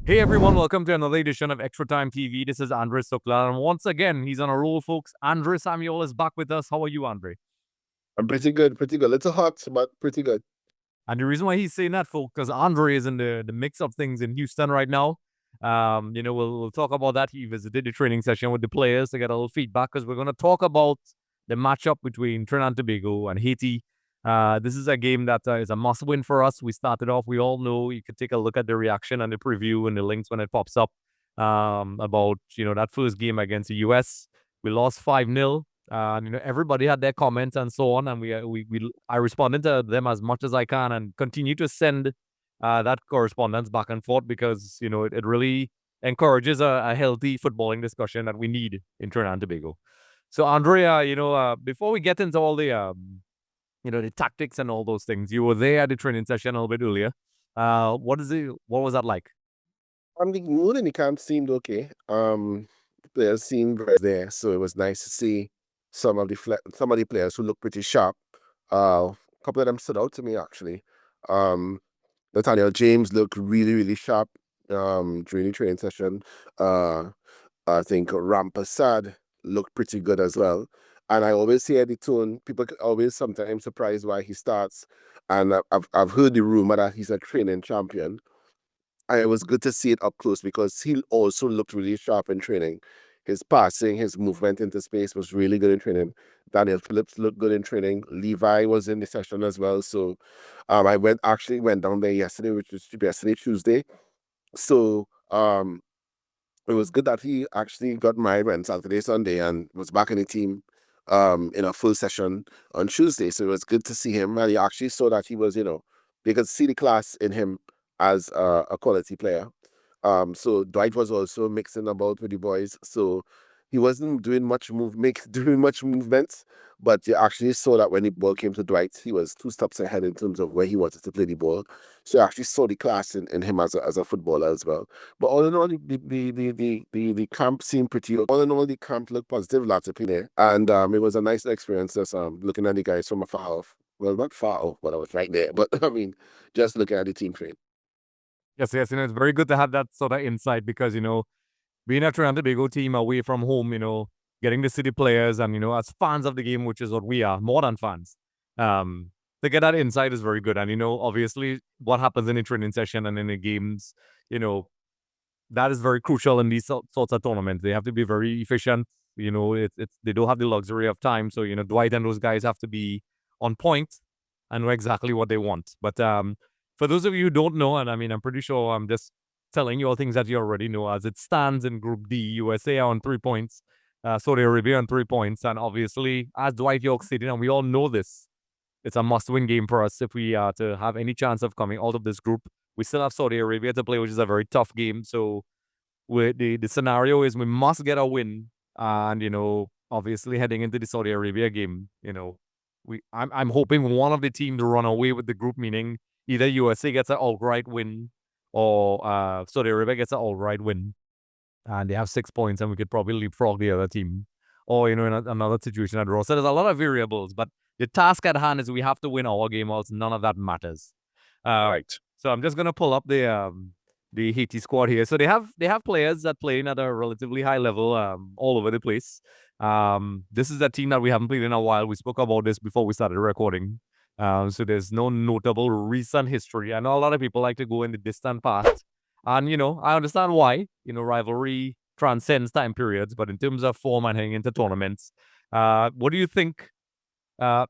Hey everyone, welcome to another edition of Extra Time TV. This is Andres Sokla, and once again, he's on a roll, folks. Andre Samuel is back with us. How are you, Andre? I'm pretty good, pretty good. Little hot, but pretty good. And the reason why he's saying that, folks, because Andre is in the mix of things in Houston right now. We'll talk about that. He visited the training session with the players to get a little feedback because we're going to talk about the matchup between Trinidad and Tobago and Haiti. This is a game that is a must win for us. We started off, we all know, you could take a look at the reaction and the preview and the links when it pops up about, that first game against the US. We lost 5-0. Everybody had their comments and so on, and I responded to them as much as I can, and continue to send that correspondence back and forth because it really encourages a healthy footballing discussion that we need in Trinidad and Tobago. So, Andrea, before we get into all the tactics and all those things, you were there at the training session a little bit earlier. What was that like? The mood in the camp seemed okay. Players seemed right there, so it was nice to see some of the players who looked pretty sharp. A couple of them stood out to me actually. Um, Nathaniel James looked really, really sharp during the training session. Uh, I think Rampasad looked pretty good as well. And I always hear the tone. People always sometimes surprised why he starts. And I've heard the rumor that he's a training champion. And it was good to see it up close because he also looked really sharp in training. His passing, his movement into space was really good in training. Daniel Phillips looked good in training. Levi was in the session as well. So I went down there yesterday, which was yesterday, Tuesday. So it was good that he actually got married on Saturday, Sunday, and was back in the team in a full session on Tuesday. So it was good to see him. And he actually saw that he was, they could see the class in him as a quality player. So Dwight was also mixing about with the boys. So he wasn't doing much doing much movements, but you actually saw that when the ball came to Dwight, he was two steps ahead in terms of where he wanted to play the ball. So I actually saw the class in him as a footballer as well. But all in all, the camp seemed pretty. All in all, the camp looked positive. Lots of people there, and it was a nice experience. Just looking at the guys from afar off. Well, not far off, but I was right there. But I mean, just looking at the team train. Yes, yes, it's very good to have that sort of insight because being a Trinidad and Tobago team away from home, getting to see the players and, as fans of the game, which is what we are, more than fans, to get that insight is very good. And, obviously, what happens in the training session and in the games, you know, that is very crucial in these sorts of tournaments. They have to be very efficient. They don't have the luxury of time. So, Dwight and those guys have to be on point and know exactly what they want. But for those of you who don't know, and I mean, I'm pretty sure I'm just telling you all things that you already know. As it stands in Group D, USA are on 3 points, Saudi Arabia on 3 points, and obviously, as Dwight Yorke stated, and we all know this, it's a must-win game for us if we are to have any chance of coming out of this group. We still have Saudi Arabia to play, which is a very tough game. So, the scenario is we must get a win, and obviously heading into the Saudi Arabia game, I'm hoping one of the teams run away with the group, meaning either USA gets an outright win or Saudi Arabia gets an outright win, and they have 6 points, and we could probably leapfrog the other team, or in another situation at draw. So there's a lot of variables, but the task at hand is we have to win our game, else none of that matters. Right. So I'm just gonna pull up the Haiti squad here. So they have players that playing at a relatively high level all over the place. This is a team that we haven't played in a while. We spoke about this before we started recording. So there's no notable recent history. I know a lot of people like to go in the distant past, and I understand why. Rivalry transcends time periods, but in terms of form and heading into tournaments, what do you think? Uh,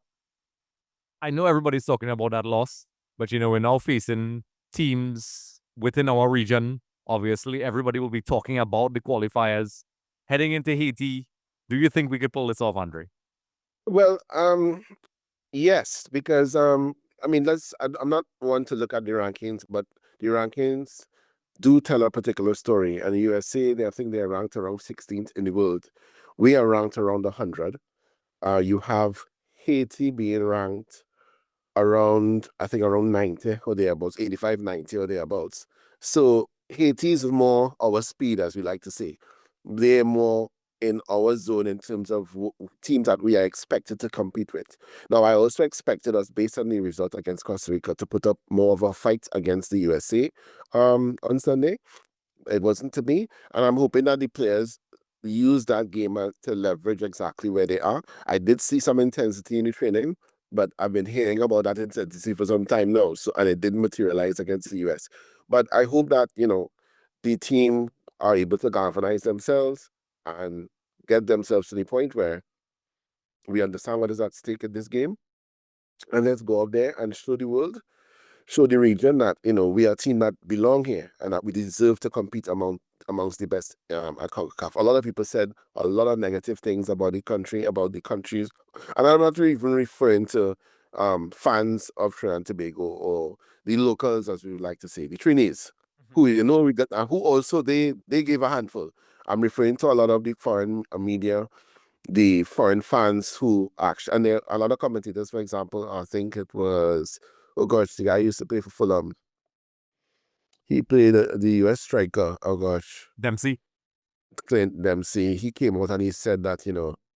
I know everybody's talking about that loss, but we're now facing teams within our region. Obviously, everybody will be talking about the qualifiers heading into Haiti. Do you think we could pull this off, Andre? Well, yes, because I mean, I'm not one to look at the rankings, but the rankings do tell a particular story. And the USA, I think they're ranked around 16th in the world. We are ranked around 100. You have Haiti being ranked around, I think around 90 or thereabouts, 85, 90 or thereabouts. So Haiti is more our speed, as we like to say. They're more in our zone in terms of teams that we are expected to compete with. Now, I also expected us, based on the result against Costa Rica, to put up more of a fight against the USA on Sunday. It wasn't to me, and I'm hoping that the players use that game to leverage exactly where they are. I did see some intensity in the training, but I've been hearing about that intensity for some time now. So, and it didn't materialize against the US. But I hope that the team are able to galvanize themselves and get themselves to the point where we understand what is at stake in this game, and let's go up there and show the world, show the region that we are a team that belong here and that we deserve to compete amongst the best at Concacaf. A lot of people said a lot of negative things about the country, about the countries, and I'm not even referring to fans of Trinidad and Tobago or the locals, as we would like to say, the Trinis, who we got, who also they gave a handful. I'm referring to a lot of the foreign media, the foreign fans who actually, and there are a lot of commentators, for example, I think it was, oh gosh, the guy used to play for Fulham. He played the US striker, oh gosh, Dempsey. Clint Dempsey. He came out and he said that,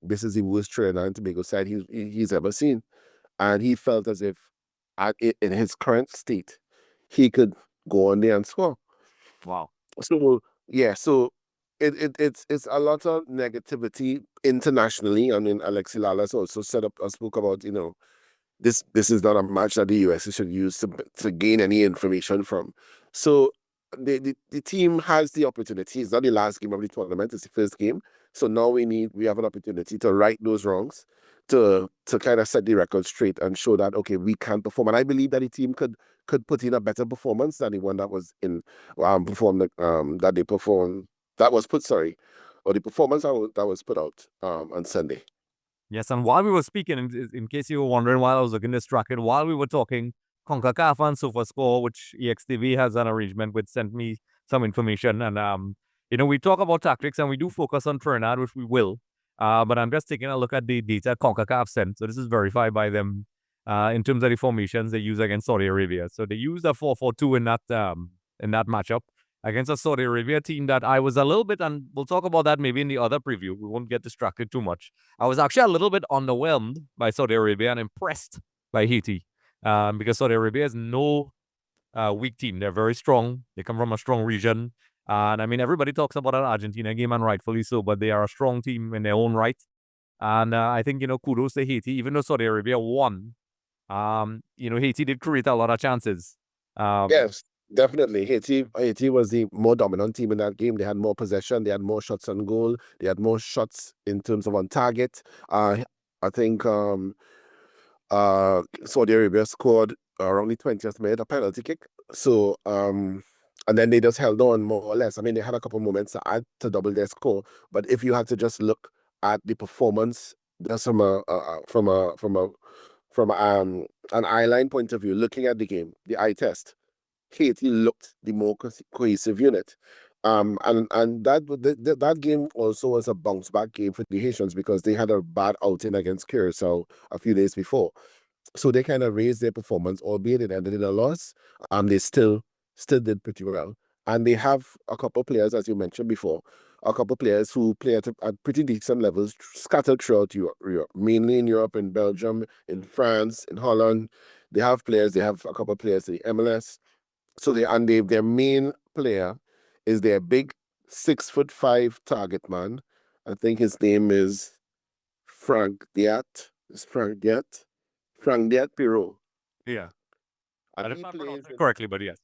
this is the worst Trinidad and Tobago side he's ever seen. And he felt as if in his current state, he could go on there and score. Wow. So yeah, so it's a lot of negativity internationally. I mean, Alexi Lalas also spoke about this is not a match that the US should use to gain any information from. So the team has the opportunity. It's not the last game of the tournament, it's the first game. So now we have an opportunity to right those wrongs, to kind of set the record straight and show that okay, we can perform. And I believe that the team could put in a better performance than the one that was in performed that they performed that was put sorry, or the performance that was put out on Sunday. Yes, and while we were speaking, in case you were wondering why I was looking distracted, while we were talking, Concacaf and SofaScore, which EXTV has an arrangement with, sent me some information. And, we talk about tactics and we do focus on Trinidad, which we will. But I'm just taking a look at the data Concacaf sent. So this is verified by them in terms of the formations they use against Saudi Arabia. So they used a 4-4-2 in that matchup against a Saudi Arabia team that I was a little bit, and we'll talk about that maybe in the other preview. We won't get distracted too much. I was actually a little bit underwhelmed by Saudi Arabia and impressed by Haiti because Saudi Arabia is no weak team. They're very strong. They come from a strong region. And I mean, everybody talks about an Argentina game, and rightfully so, but they are a strong team in their own right. And I think, kudos to Haiti, even though Saudi Arabia won. Haiti did create a lot of chances. Yes, definitely. Haiti was the more dominant team in that game. They had more possession. They had more shots on goal. They had more shots in terms of on target. I think Saudi Arabia scored around the 20th minute, a penalty kick. So and then they just held on more or less. I mean, they had a couple moments to add to double their score. But if you had to just look at the performance, just from an eye line point of view, looking at the game, the eye test, Haiti looked the more cohesive unit. And that game also was a bounce back game for the Haitians because they had a bad outing against Curacao a few days before. So they kind of raised their performance, albeit it ended in a loss. They still did pretty well. And they have a couple of players, as you mentioned before, a couple of players who play at pretty decent levels, scattered throughout Europe, mainly in Europe, in Belgium, in France, in Holland. They have players. They have a couple of players in the MLS. So their main player is their big 6'5" target man. I think his name is Frank Diat. Is Frank Diat? Frank Diat Pirot. Yeah. I And did he not pronounce plays it correctly, but yes.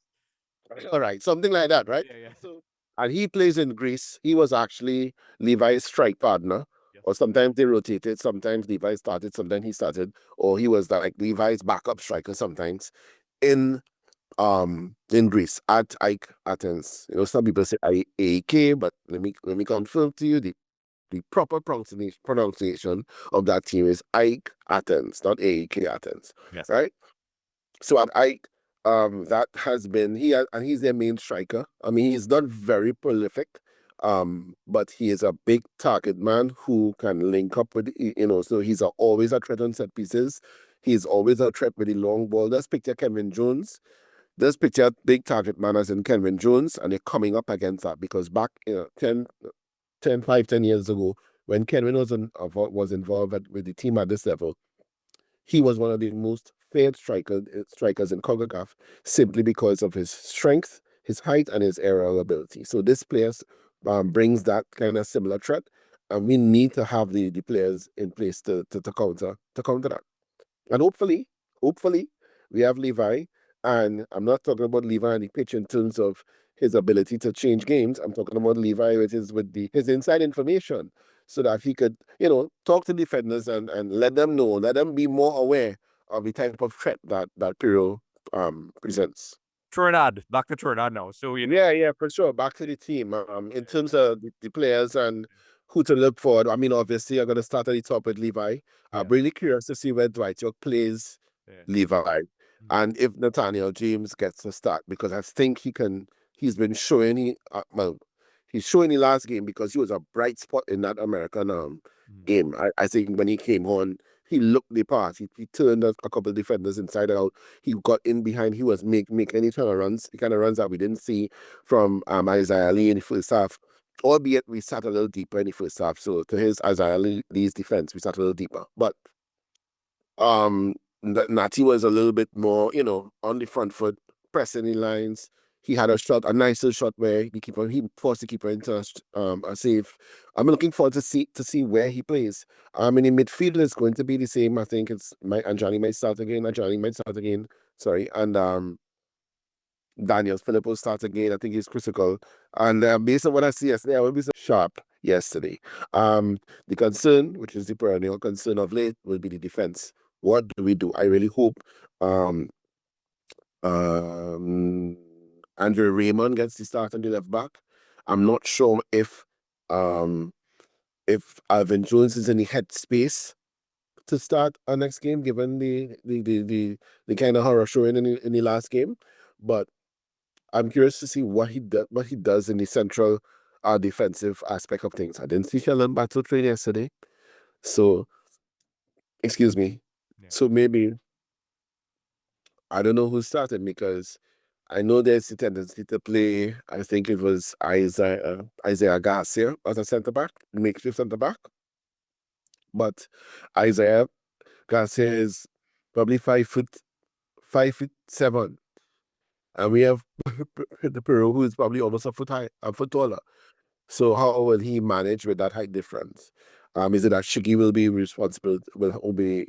all right, something like that, right? Yeah, yeah. So, and he plays in Greece. He was actually Levi's strike partner. Yes. Or sometimes they rotated. Sometimes Levi started. Sometimes he started. Or he was like Levi's backup striker sometimes in Greece at Ike Athens. Some people say AEK, but let me confirm to you the proper pronunciation of that team is Ike Athens, not AEK Athens. Yes. Right? So at Ike, that has been and he's their main striker. I mean, he's not very prolific, but he is a big target man who can link up with so he's always a threat on set pieces. He's always a threat with the long ball. Let's picture Kevin Jones. This picture big target man as in Kevin Jones, and they're coming up against that because back 10 years ago, when Kevin was involved with the team at this level, he was one of the most feared strikers in CONCACAF simply because of his strength, his height and his aerial ability. So this player brings that kind of similar threat, and we need to have the players in place to counter that. And hopefully, we have Levi. And I'm not talking about Levi and the pitch in terms of his ability to change games. I'm talking about Levi with his inside information, so that he could, talk to defenders and let them know, let them be more aware of the type of threat that Piro presents. Trinidad, back to Trinidad now. So Yeah, for sure. Back to the team. In terms of the players and who to look for, I mean, obviously, I'm going to start at the top with Levi. I'm really curious to see where Dwight Yorke plays Levi and if Nathaniel James gets a start, because I think he's been showing, he's showing the last game because he was a bright spot in that American game. I think when he came on, he looked the part. He turned a couple of defenders inside out. He got in behind. He was making any turnarounds, the kind of runs that we didn't see from Isaiah Lee in the first half. Albeit we sat a little deeper in the first half. So to his Isaiah Lee's defense, we sat a little deeper. But Natty was a little bit more, on the front foot, pressing the lines. He had a nicer shot where he forced the keeper into a save. I'm looking forward to see where he plays. In the midfield is going to be the same. I think it's Anjani might start again. Sorry, and Daniel Filippo starts again. I think he's critical. And based on what I see yesterday, I will be sharp yesterday. The concern, which is the perennial concern of late, will be the defense. What do we do? I really hope Andrew Raymond gets the start on the left back. I'm not sure if Alvin Jones is in the headspace to start our next game, given the kind of horror showing in the last game. But I'm curious to see what he does in the central defensive aspect of things. I didn't see Sheldon Battle train yesterday, so excuse me. So maybe I don't know who started, because I know there's a tendency to play. I think it was Isaiah Garcia as a centre back, makeshift centre back, but Isaiah Garcia is probably 5'7", and we have the Peru, who is probably almost a foot taller. So how will he manage with that height difference? Is it that Shiggy will be responsible, will be,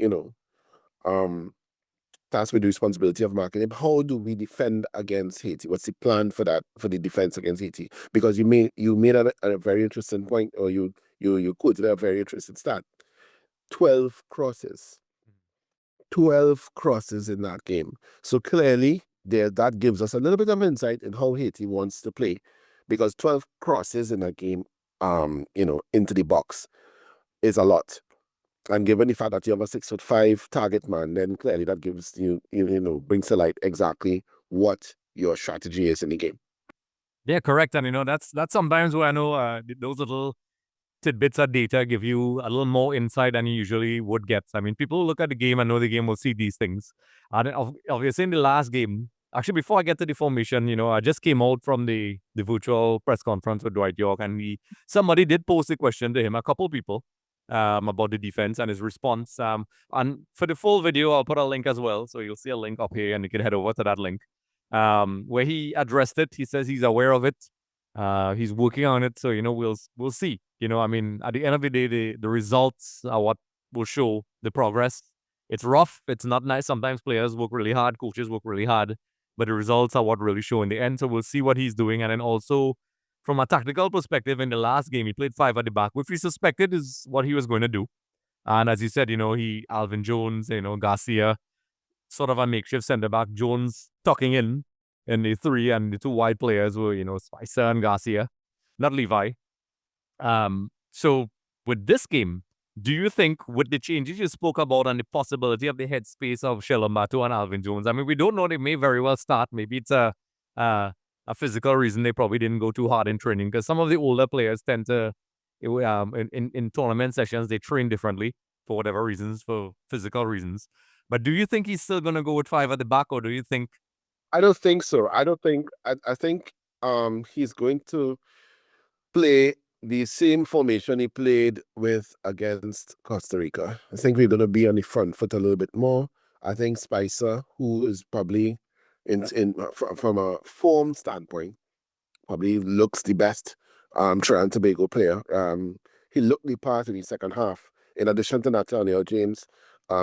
tasked with the responsibility of marking him? How do we defend against Haiti? What's the plan for the defense against Haiti? Because you made a very interesting point, or you quoted a very interesting stat. 12 crosses. 12 crosses in that game. So clearly, that gives us a little bit of insight in how Haiti wants to play, because 12 crosses in a game, into the box is a lot. And given the fact that you have a 6'5" target man, then clearly that gives brings to light exactly what your strategy is in the game. Yeah, correct. And that's sometimes where I know those little tidbits of data give you a little more insight than you usually would get. I mean, people who look at the game and know the game will see these things. And obviously in the last game, actually before I get to the formation, I just came out from the virtual press conference with Dwight Yorke, and somebody did post a question to him, a couple people, about the defense and his response. And for the full video, I'll put a link as well. So you'll see a link up here and you can head over to that link. Where he addressed it. He says he's aware of it. He's working on it, so we'll see. I mean, at the end of the day, the results are what will show the progress. It's rough. It's not nice. Sometimes players work really hard, coaches work really hard, but the results are what really show in the end. So we'll see what he's doing, and then also from a tactical perspective, in the last game he played 5 at the back, which we suspected is what he was going to do. And as you said, Alvin Jones, Garcia, sort of a makeshift centre back. Jones tucking in the 3, and the 2 wide players were, Spicer and Garcia, not Levi. So with this game, do you think with the changes you spoke about and the possibility of the headspace of Shelombato and Alvin Jones, I mean, we don't know, they may very well start. Maybe it's a physical reason they probably didn't go too hard in training, because some of the older players tend to, in tournament sessions, they train differently for whatever reasons, for physical reasons. But do you think he's still going to go with 5 at the back, or do you think? I don't think so. I think he's going to play the same formation he played with against Costa Rica. I think we're going to be on the front foot a little bit more. I think Spicer, who is probably from a form standpoint, probably looks the best Trinidad and Tobago player. He looked the part in the second half. In addition to Nathaniel James,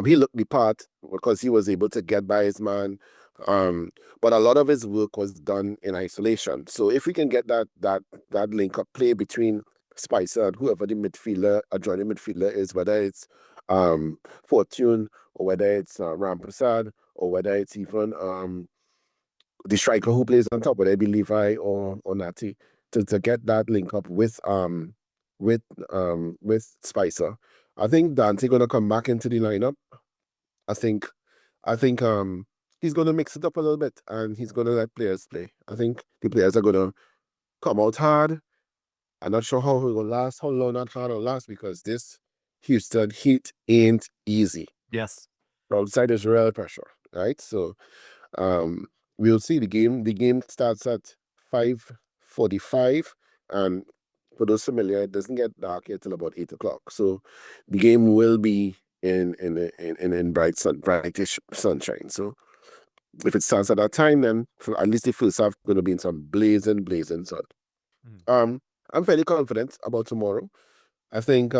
he looked the part because he was able to get by his man. But a lot of his work was done in isolation. So if we can get that link up play between Spicer and whoever the midfielder, adjoining midfielder is, whether it's Fortune or whether it's Ram Prasad or whether it's even the striker who plays on top, whether it be Levi or Natty, to get that link up with Spicer. I think Dante gonna come back into the lineup. I think he's gonna mix it up a little bit and he's gonna let players play. I think the players are gonna come out hard. I'm not sure how it will last, how long that hard will last, because this Houston heat ain't easy. Yes. Outside is real pressure, right? So we'll see. The game starts at 5:45, and for those familiar, it doesn't get dark yet till about 8 o'clock. So the game will be in brightish sunshine. So if it starts at that time, then for at least the first half going to be in some blazing sun. I'm fairly confident about tomorrow. I think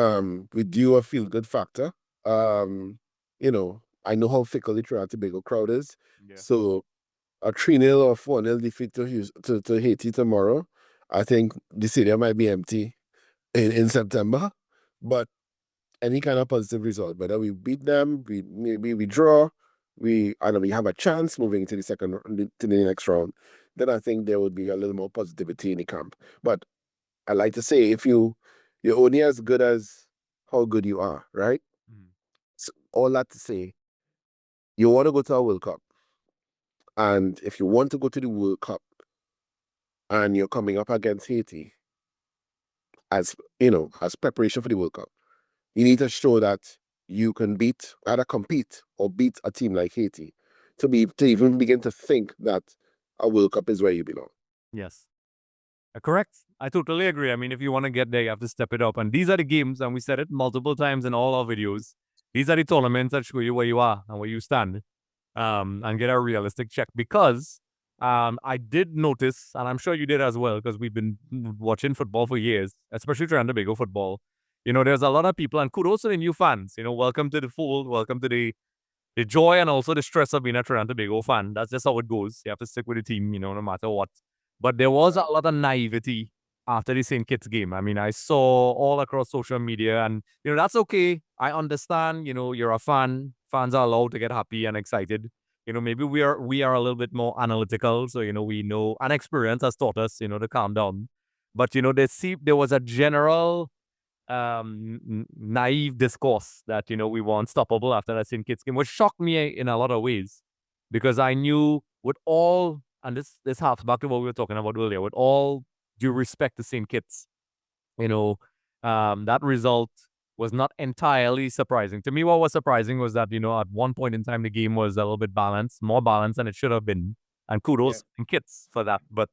we do a feel good factor. I know how fickle the Trinidad Tobago crowd is. Yeah. So a 3-0 or 4-0 defeat to Haiti tomorrow, I think the stadium might be empty in September. But any kind of positive result, whether we beat them, maybe we draw, we have a chance moving to the next round, then I think there would be a little more positivity in the camp. But I like to say, if you're only as good as how good you are, right? So all that to say, you want to go to a World Cup. And if you want to go to the World Cup and you're coming up against Haiti as preparation for the World Cup, you need to show that you can either compete or beat a team like Haiti to even begin to think that a World Cup is where you belong. Yes. Correct. I totally agree. I mean, if you want to get there, you have to step it up. And these are the games, and we said it multiple times in all our videos. These are the tournaments that show you where you are and where you stand, and get a realistic check. Because I did notice, and I'm sure you did as well, because we've been watching football for years, especially Trinidad and Tobago football. There's a lot of people, and kudos to the new fans. Welcome to the fold, welcome to the joy and also the stress of being a Trinidad and Tobago fan. That's just how it goes. You have to stick with the team, no matter what. But there was a lot of naivety after the St. Kitts game. I mean, I saw all across social media, and that's okay. I understand. You're a fan. Fans are allowed to get happy and excited. Maybe we are a little bit more analytical, so we know, and experience has taught us, to calm down. But there was a general naive discourse that we were unstoppable after that St. Kitts game, which shocked me in a lot of ways, because I knew with all, and this harps back to what we were talking about earlier, with all due respect to St. Kitts, that result was not entirely surprising. To me, what was surprising was that, at one point in time, the game was a little bit more balanced than it should have been. And kudos in Kitts for that. But,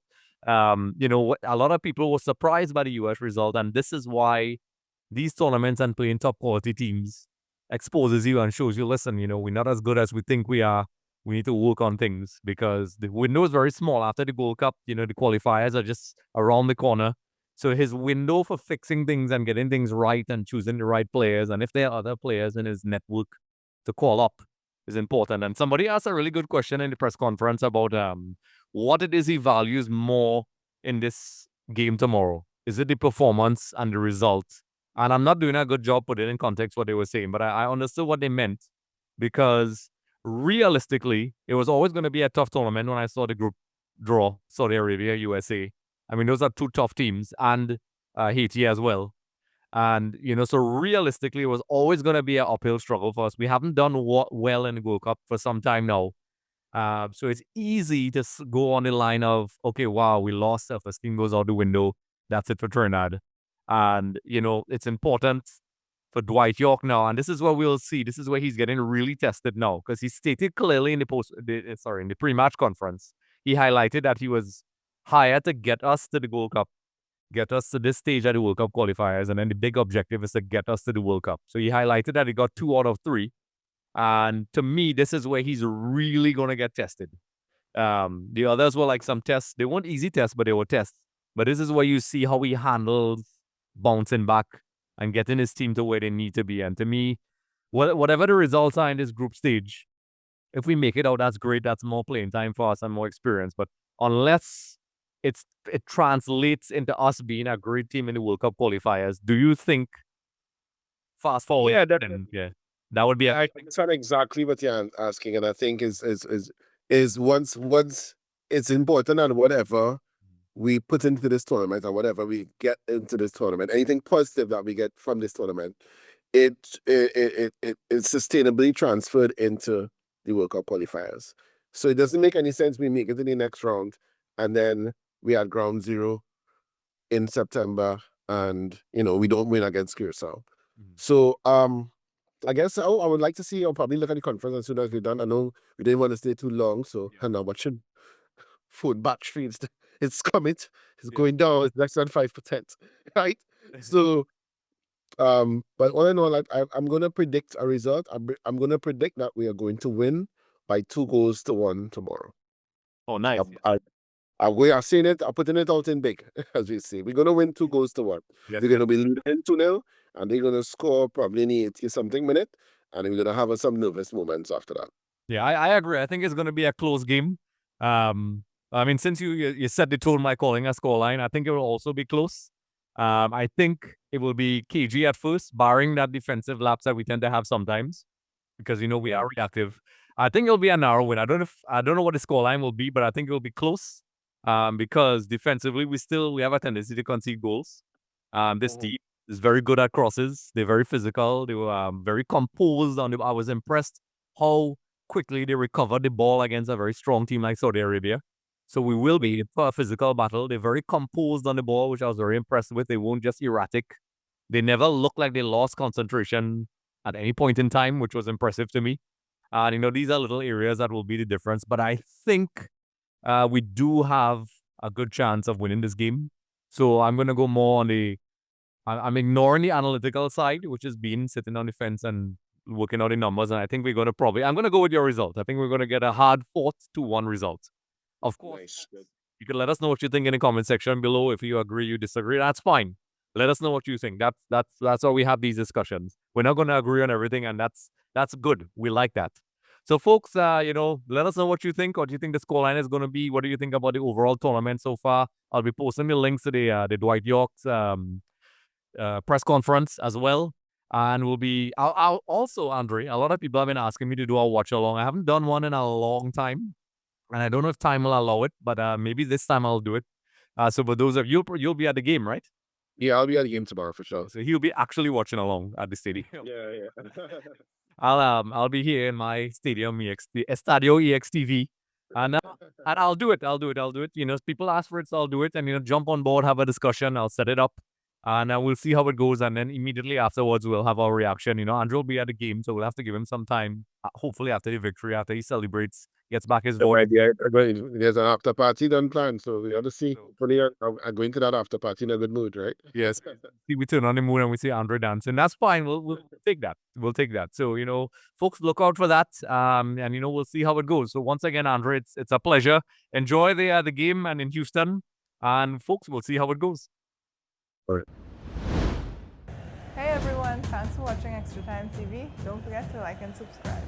a lot of people were surprised by the U.S. result. And this is why these tournaments and playing top quality teams exposes you and shows you, listen, we're not as good as we think we are. We need to work on things, because the window is very small after the Gold Cup. The qualifiers are just around the corner. So his window for fixing things and getting things right and choosing the right players, and if there are other players in his network to call up, is important. And somebody asked a really good question in the press conference about what it is he values more in this game tomorrow. Is it the performance and the result? And I'm not doing a good job putting in context what they were saying, but I understood what they meant, because realistically, it was always going to be a tough tournament when I saw the group draw, Saudi Arabia, USA. I mean, those are two tough teams, and Haiti as well. And, so realistically, it was always going to be an uphill struggle for us. We haven't done well in the Gold Cup for some time now. So it's easy to go on the line of, okay, wow, we lost, self-esteem goes out the window. That's it for Trinidad. And, it's important for Dwight Yorke now. And this is what we'll see. This is where he's getting really tested now, because he stated clearly in the pre-match conference, he highlighted that he was hired to get us to the Gold Cup, get us to this stage at the World Cup qualifiers. And then the big objective is to get us to the World Cup. So he highlighted that he got 2 out of 3. And to me, this is where he's really going to get tested. The others were like some tests. They weren't easy tests, but they were tests. But this is where you see how he handles bouncing back and getting his team to where they need to be. And to me, whatever the results are in this group stage, if we make it out, that's great. That's more playing time for us and more experience. But unless it translates into us being a great team in the World Cup qualifiers, do you think fast forward? Yeah, That would be a I understand exactly what you're asking, and I think is once it's important, and whatever we put into this tournament and whatever we get into this tournament, anything positive that we get from this tournament, it's sustainably transferred into the World Cup qualifiers. So it doesn't make any sense we make it to the next round and then we at ground zero in September and we don't win against Curacao. So I guess I would like to see. I'll probably look at the conference as soon as we're done. I know we didn't want to stay too long, so I'm not watching food batch feeds. It's coming. It's going down. It's less than 5%, right? So, but all in all, I'm going to predict a result. I'm going to predict that we are going to win by 2-1 tomorrow. Oh, nice. We are saying it. I'm putting it out in big, as we say. We're going to win 2-1. Yes. They're going to be losing 2-0, and they're going to score probably in the 80-something minute, and we're going to have some nervous moments after that. Yeah, I agree. I think it's going to be a close game. I mean, since you set the tone by calling a scoreline, I think it will also be close. I think it will be KG at first, barring that defensive lapse that we tend to have sometimes, because we are reactive. I think it'll be a narrow win. I don't know what the scoreline will be, but I think it'll be close. Because defensively we have a tendency to concede goals. This team is very good at crosses. They're very physical. They were very composed. I was impressed how quickly they recovered the ball against a very strong team like Saudi Arabia. So we will be for a physical battle. They're very composed on the ball, which I was very impressed with. They weren't just erratic. They never looked like they lost concentration at any point in time, which was impressive to me. And these are little areas that will be the difference. But I think we do have a good chance of winning this game. So I'm going to go more on I'm ignoring the analytical side, which has been sitting on the fence and working out the numbers. And I think we're going to I'm going to go with your result. I think we're going to get a hard 4-1 result. Of course, you can let us know what you think in the comment section below. If you agree, you disagree, that's fine. Let us know what you think. That's why we have these discussions. We're not going to agree on everything, and that's good. We like that. So, folks, let us know what you think. What do you think the scoreline is going to be? What do you think about the overall tournament so far? I'll be posting the links to the Dwight Yorke's press conference as well. And I'll also, Andre, a lot of people have been asking me to do a watch along. I haven't done one in a long time, and I don't know if time will allow it, but maybe this time I'll do it. So for those of you'll be at the game, right? Yeah, I'll be at the game tomorrow for sure. So he'll be actually watching along at the stadium. Yeah. I'll be here in my stadium, Estadio EXTV, and I'll do it. If people ask for it, so I'll do it, and jump on board, have a discussion. I'll set it up, and we'll see how it goes, and then immediately afterwards we'll have our reaction. Andrew will be at the game, so we'll have to give him some time. Hopefully after the victory, after he celebrates, gets back his voice. Yeah, there's an after party done planned, so we have to see. I'm going to that after party in a good mood, right? Yes. We turn on the moon and we see Andre dancing. That's fine. We'll take that. We'll take that. So, folks, look out for that. And we'll see how it goes. So once again, Andre, it's a pleasure. Enjoy the game and in Houston. And folks, we'll see how it goes. All right. Hey everyone, thanks for watching Extra Time TV. Don't forget to like and subscribe.